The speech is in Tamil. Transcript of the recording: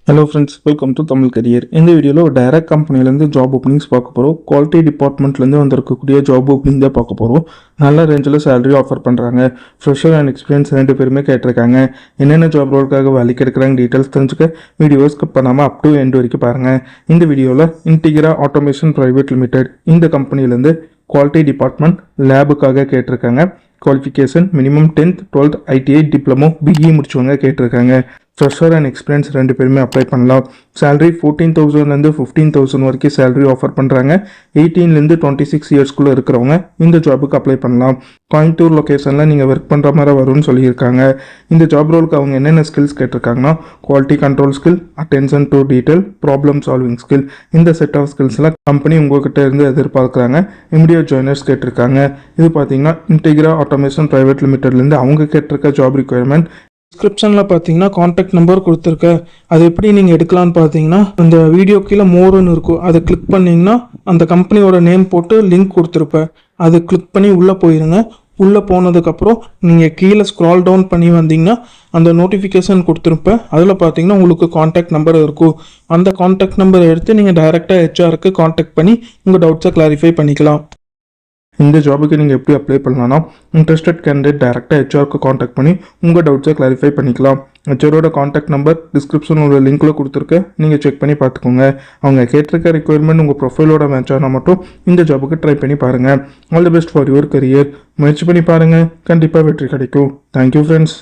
Hello friends, welcome to Tamil career. இந்த வீடியோவில் ஒரு டைரக்ட் கம்பெனிலேருந்து ஜாப் ஓப்பனிங்ஸ் பார்க்க போகிறோம். குவாலிட்டி டிபார்ட்மெண்ட்லேருந்து வந்திருக்கக்கூடிய ஜாப் ஓப்பனிங் தான் பார்க்க போகிறோம். நல்ல ரேஞ்சில் சேலரி ஆஃபர் பண்ணுறாங்க. ஃப்ரெஷர் அண்ட் எக்ஸ்பீரியன்ஸ் 2 பேருமே கேட்டிருக்காங்க. என்னென்ன ஜாப் ரோலுக்காக வேலைக்கு எடுக்கிறாங்க டீட்டெயில்ஸ் தெரிஞ்சுக்க வீடியோ ஸ்கிப் பண்ணாமல் அப் டு எண்ட் வரைக்கும் பாருங்கள். இந்த வீடியோவில் இன்டிகிரா ஆட்டோமேஷன் பிரைவேட் லிமிடெட் இந்த கம்பெனிலேருந்து குவாலிட்டி டிபார்ட்மெண்ட் லேபுக்காக கேட்டிருக்காங்க. Qualification minimum 10th 12th ITI diploma BE முடிச்சவங்க கேட்டிருக்காங்க. ஃப்ரெஷர் அண்ட் எக்ஸ்பீரியன்ஸ் 2 பேருமே அப்ளை பண்ணலாம். சேலரி 14,000லேருந்து 15,000 வரைக்கும் சேலரி ஆஃபர் பண்ணுறாங்க. 18லேருந்து 26 இயர்ஸ்க்குள்ளே இருக்கிறவங்க இந்த ஜாபுக்கு அப்ளை பண்ணலாம். கோயம்புத்தூர் லொக்கேஷனில் நீங்கள் ஒர்க் பண்ணுற மாதிரி வரும்னு சொல்லியிருக்காங்க. இந்த ஜாப் ரோலுக்கு அவங்க என்னென்ன ஸ்கில்ஸ் கேட்டிருக்காங்கன்னா quality control skill, attention to detail, problem solving skill. இந்த செட் ஆஃப் ஸ்கில்ஸ்லாம் கம்பெனி உங்கள்கிட்ட இருந்து எதிர்பார்க்குறாங்க. இமிடியட் ஜாயினர்ஸ் கேட்டிருக்காங்க. இது பார்த்தீங்கன்னா இன்டிகிரா ஆட்டோமேஷன் பிரைவேட் லிமிடெட்லேருந்து அவங்க கேட்டிருக்க ஜாப் ரிக்வயர்மெண்ட். டிஸ்கிரிப்ஷனில் பார்த்தீங்கன்னா காண்டாக்ட் நம்பர் கொடுத்துருக்கேன். அது எப்படி நீங்கள் எடுக்கலான்னு பார்த்தீங்கன்னா அந்த வீடியோ கீழே மோருன்னு இருக்கும். அதை கிளிக் பண்ணிங்கன்னா அந்த கம்பெனியோட நேம் போட்டு லிங்க் கொடுத்துருப்பேன். அதை கிளிக் பண்ணி உள்ளே போயிருங்க. உள்ளே போனதுக்கப்புறம் நீங்கள் கீழே ஸ்க்ரால் டவுன் பண்ணி வந்தீங்கன்னா அந்த நோட்டிஃபிகேஷன் கொடுத்துருப்பேன். அதில் பார்த்தீங்கன்னா உங்களுக்கு காண்டாக்ட் நம்பர் இருக்கும். அந்த காண்டாக்ட் நம்பரை எடுத்து நீங்கள் டைரெக்டாக ஹெச்ஆருக்கு காண்டாக்ட் பண்ணி உங்கள் டவுட்ஸை கிளாரிஃபை பண்ணிக்கலாம். இந்த ஜாபுக்கு நீங்கள் எப்படி அப்ளை பண்ணலாம்னா இன்ட்ரெஸ்டட் கேண்டிடேட் டைரெக்டாக ஹெச்ஆருக்கு காண்டாக்ட் பண்ணி உங்கள் டவுட்ஸை கிளாரிஃபை பண்ணிக்கலாம். ஹெச்ஆரோட காண்டாக்ட் நம்பர் டிஸ்கிரிப்ஷனோட லிங்க்கில் கொடுத்துருக்கேன். நீங்கள் செக் பண்ணி பார்த்துக்கோங்க. அவங்க கேட்டிருக்க ரிக்வயர்மெண்ட் உங்கள் ப்ரொஃபைலோட மேட்ச் ஆனால் மட்டும் இந்த ஜாபுக்கு ட்ரை பண்ணி பாருங்கள். All the best for your career. முயற்சி பண்ணி பாருங்கள், கண்டிப்பாக வெற்றி கிடைக்கும். Thank you friends.